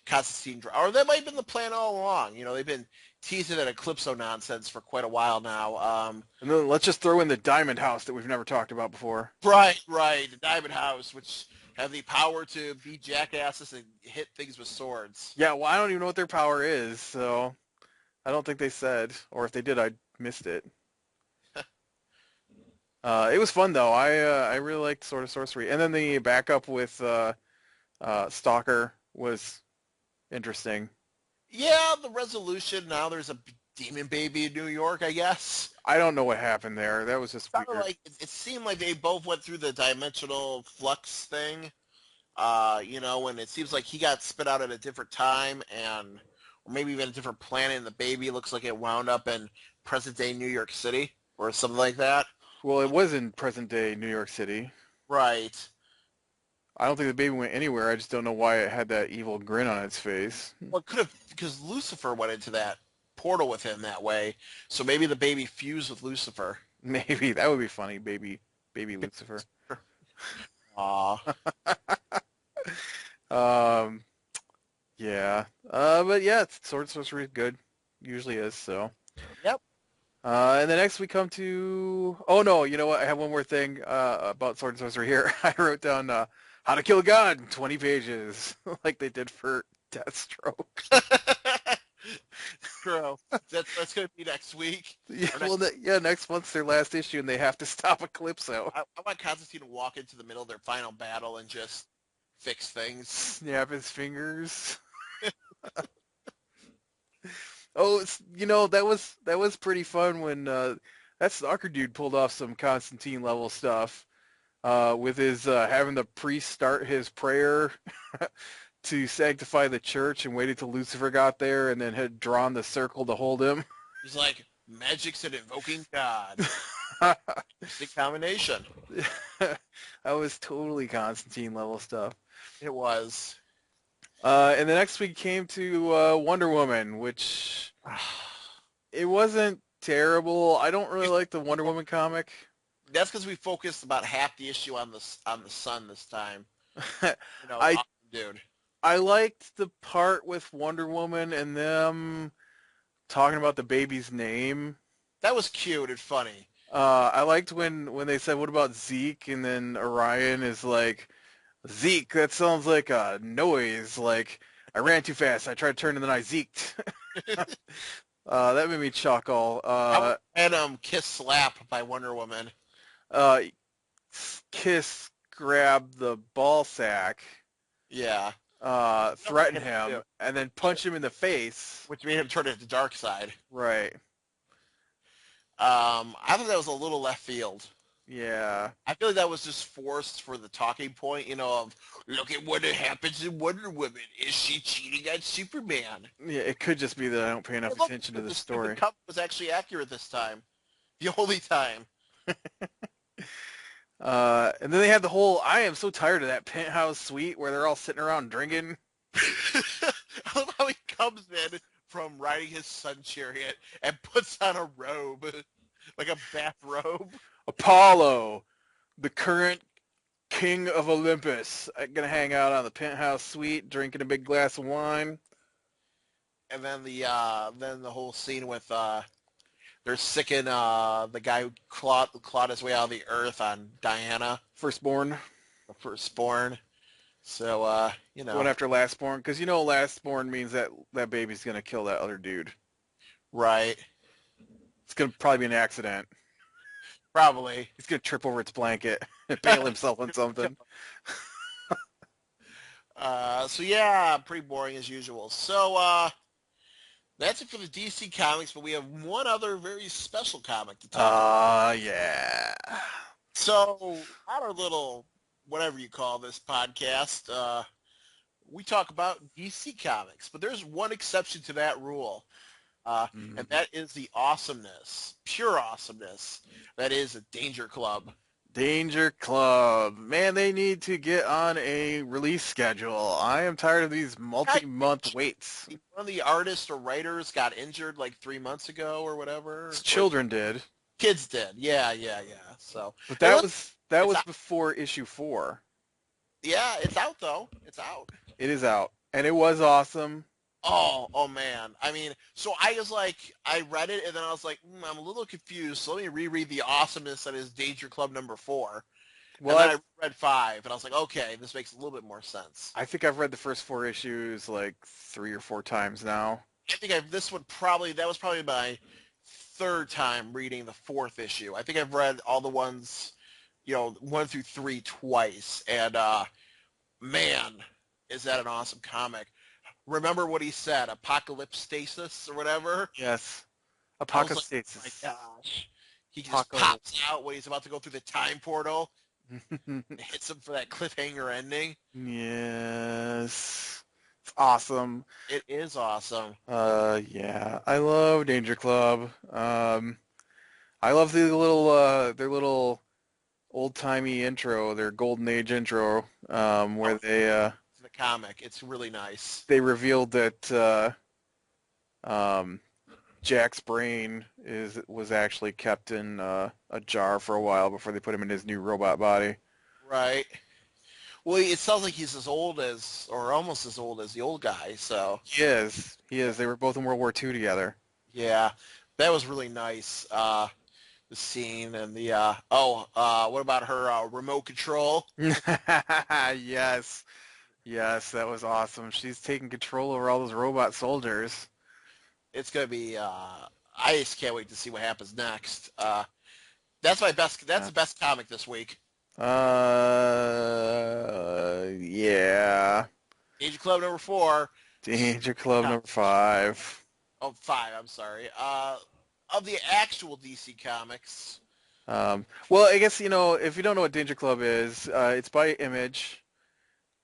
Constantine or that might have been the plan all along. They've been teasing that Eclipso nonsense for quite a while now. And then let's just throw in the Diamond House that we've never talked about before. Right, right. The Diamond House, which have the power to be jackasses and hit things with swords. Yeah, well, I don't even know what their power is, so I don't think they said, or if they did, I missed it. It was fun though. I really liked Sword of Sorcery, and then the backup with Stalker was interesting. Yeah, the resolution. Now there's a demon baby in New York, I guess. I don't know what happened there. That was just Sounded weird. like it seemed like they both went through the dimensional flux thing. and it seems like he got spit out at a different time or maybe even a different planet, and the baby looks like it wound up in present-day New York City or something like that. Well, it was in present-day New York City. Right. I don't think the baby went anywhere. I just don't know why it had that evil grin on its face. Well, it could have, because Lucifer went into that portal with him that way, so maybe the baby fused with Lucifer. Maybe that would be funny, baby Lucifer. Aw. Um, yeah. But yeah, Sword Sorcery is good. Usually is, so. Yep. And then next we come to, oh no, you know what? I have one more thing about Sword and Sorcery here. I wrote down How to Kill a God, 20 pages, like they did for Deathstroke. True. That's going to be next week. Yeah, Or well, yeah, next month's their last issue, and they have to stop Eclipso. I want Constantine to walk into the middle of their final battle and just fix things. Snap his fingers. Oh, that was pretty fun when that soccer dude pulled off some Constantine level stuff with his having the priest start his prayer to sanctify the church and waited till Lucifer got there and then had drawn the circle to hold him. He's like, magic's an invoking God. Big combination. That was totally Constantine level stuff. It was. And the next week came to Wonder Woman, which it wasn't terrible. I don't really like the Wonder Woman comic. That's because we focused about half the issue on the sun this time. I awesome dude. I liked the part with Wonder Woman and them talking about the baby's name. That was cute and funny. I liked when they said, "What about Zeke?" and then Orion is like, "Zeke, that sounds like a noise. Like I ran too fast. I tried to turn and then I zeked." That made me chuckle. And Kiss Slap by Wonder Woman. Uh, Kiss grabbed the ball sack. Yeah. Threaten him, and then punch him in the face. Which made him turn to the dark side. Right. I thought that was a little left field. Yeah. I feel like that was just forced for the talking point, of look at what happens in Wonder Woman. Is she cheating on Superman? Yeah, it could just be that I don't pay enough attention to the story. The cover was actually accurate this time. The only time. And then they had the whole, I am so tired of that penthouse suite where they're all sitting around drinking. I love how he comes in from riding his sun chariot and puts on a robe, like a bathrobe. Apollo, the current king of Olympus, gonna hang out on the penthouse suite, drinking a big glass of wine. And then the whole scene with they're sicking the guy who clawed his way out of the earth on Diana, Firstborn. the firstborn. So going after Lastborn, because Lastborn means that baby's gonna kill that other dude. Right. It's gonna probably be an accident. Probably. He's gonna trip over its blanket and bail himself on something. So yeah, pretty boring as usual. So that's it for the DC comics, but we have one other very special comic to talk about. Yeah. So on our little whatever you call this podcast, we talk about DC comics, but there's one exception to that rule. And that is the awesomeness, pure awesomeness, that is a Danger Club. Danger Club. Man, they need to get on a release schedule. I am tired of these multi-month waits. One of the artists or writers got injured like 3 months ago or whatever. Children did. Kids did. Yeah. So, but that was before issue 4. Yeah, it's out though. It's out. It is out. And it was awesome. Oh man. I mean, so I read it and then I was like, I'm a little confused. So let me reread the awesomeness that is Danger Club number 4. Well, and then I read 5 and I was like, okay, this makes a little bit more sense. I think I've read the first 4 issues like 3 or 4 times now. I think that was probably my 3rd time reading the 4th issue. I think I've read all the ones, 1 through 3 twice. And man, is that an awesome comic. Remember what he said, apocalypse stasis or whatever? Yes. Apocalypse stasis. Oh my gosh. He just pops out when he's about to go through the time portal, Hits him for that cliffhanger ending. Yes. It's awesome. It is awesome. Yeah. I love Danger Club. I love their little old-timey intro, their golden age intro, Oh, where the comic. It's really nice. they revealed that um, Jack's brain was actually kept in a jar for a while before they put him in his new robot body. Right. Well, it sounds like he's as old as, or almost as old as the old guy. So, He is. He is. They were both in World War II together. yeah, that was really nice. The scene and the what about her remote control? Yes. Yes, that was awesome. She's taking control over all those robot soldiers. It's gonna be. I just can't wait to see what happens next. That's my best. That's Yeah. the best comic this week. Yeah. Age Club number 4. Danger Club No, number 5. oh, 5. I'm sorry. Of the actual DC comics. Well, I guess, if you don't know what Danger Club is, it's by Image,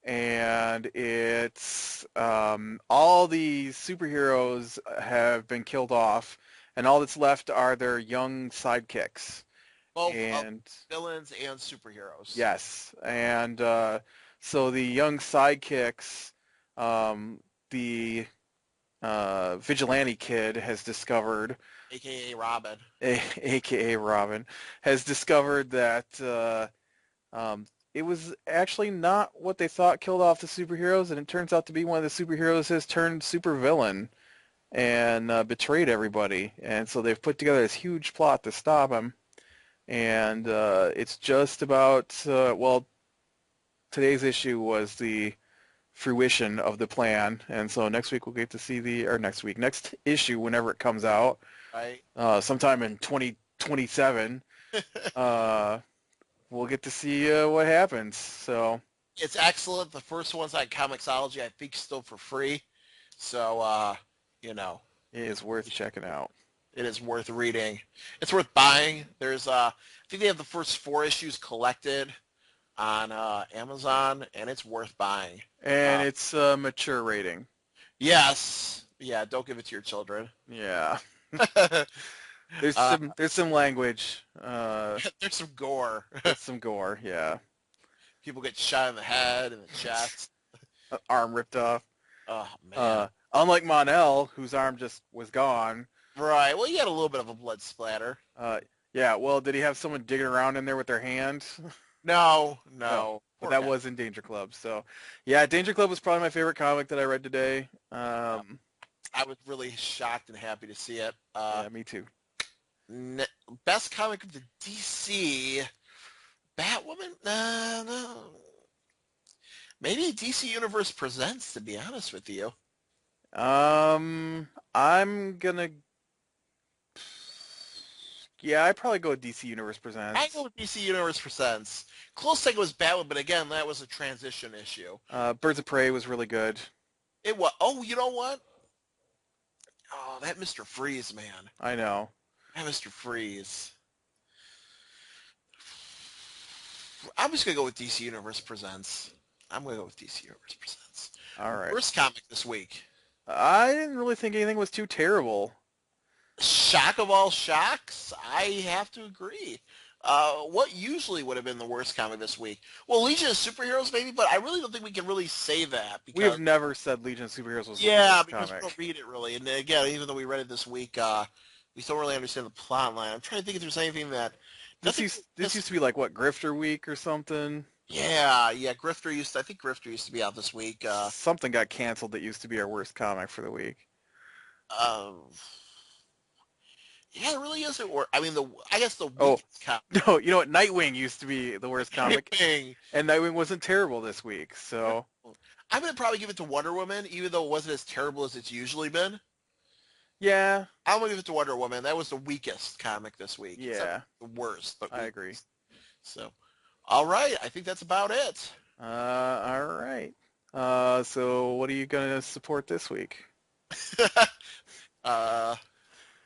and it's all the superheroes have been killed off, and all that's left are their young sidekicks. Both of And villains and superheroes. yes, and so the young sidekicks, the vigilante kid has discovered, AKA Robin. aka Robin, has discovered that um, it was actually not what they thought killed off the superheroes, and it turns out to be one of the superheroes has turned supervillain and betrayed everybody. And so they've put together this huge plot to stop him. And it's just about, well, today's issue was the fruition of the plan. And so next week we'll get to see next issue, whenever it comes out, Right. sometime in 2027, we'll get to see what happens. So It's excellent. The first one's on Comixology. I think still for free. So you know, it is worth checking out. it is worth reading. It's worth buying. There's I think they have the first 4 issues collected on Amazon, and it's worth buying. And Uh, it's a mature rating. yes, yeah. Don't give it to your children. Yeah. There's uh, some language. there's some gore. There's some gore. Yeah. People get shot in the head and the chest. Arm ripped off. Oh man. Unlike Mon-El, whose arm just was gone. Right. Well, you had a little bit of a blood splatter. Uh, yeah. Well, did he have someone digging around in there with their hand? No, No. no. But Poor that guy. was in Danger Club. So, yeah, Danger Club was probably my favorite comic that I read today. I was really shocked and happy to see it. Yeah, me too. N- Best comic of the DC, Batwoman? No. Maybe DC Universe Presents, to be honest with you. I'm gonna. Yeah, I'd probably go with DC Universe I go Presents. with DC Universe Presents. Close second was Batwoman, but again, that was a transition issue. Birds of Prey was really good. It was. Oh, you know what? Oh, that Mr. Freeze, man. I know. That Mr. Freeze. I'm just gonna go with DC Universe Presents. I'm gonna go with DC Universe Presents. All right. Worst comic this week. I didn't really think anything was too terrible. Shock of all shocks, I have to agree. What usually would have been the worst comic this week? Well, Legion of Superheroes maybe, but I really don't think we can really say that We have because never said Legion of Superheroes was the yeah, worst because we comic. don't read it really. And again, even though we read it this week, we don't really understand the plot line. I'm trying to think if there's anything that nothing. This used to be like what, Grifter Week or something. Yeah. I think Grifter used to be out this week. Something got canceled that used to be our worst comic for the week. Um, yeah, it really isn't. I mean, I guess the Oh, weakest comic. no, you know what? Nightwing used to be the worst comic, Thing. and Nightwing wasn't terrible this week. So I'm gonna probably give it to Wonder Woman, even though it wasn't as terrible as it's usually been. yeah, I'm gonna give it to Wonder Woman. That was the weakest comic this week. yeah, Except the worst, but I agree. so. All right, I think that's about it. All right. So what are you gonna support this week? uh,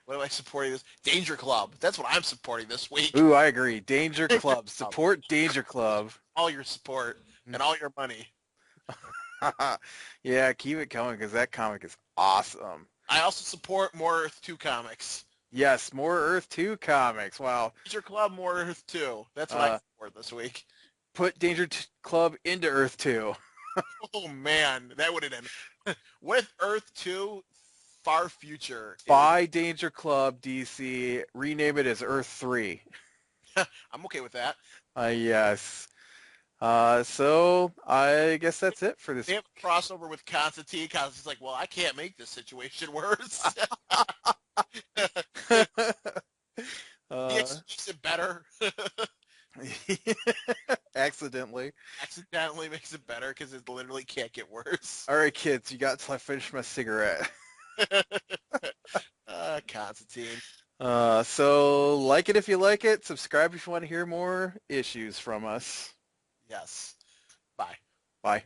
what do I I supporting this? Danger Club. That's what I'm supporting this week. Ooh, I agree. Danger Danger Club. Club. Support Danger Club. All your support and all your money. Yeah, keep it coming because that comic is awesome. I also support more Earth 2 comics. Yes, more Earth 2 comics. Wow. Danger Club, more Earth 2. That's what I Uh, support this week. put Club into Earth 2. Oh man, that would have been with Earth 2 far future is Buy Danger Club DC, rename it as Earth 3. I'm okay with that. Yes. So I guess that's it for They this. have a crossover with Constantine. Constantine's like, well, I can't make this situation worse. He uh, actually makes it better. accidentally. Accidentally makes it better because it literally can't get worse. All right, kids, you got till I finish my cigarette. Constantine. So like it if you like it. Subscribe if you want to hear more issues from us. Yes. Bye. Bye.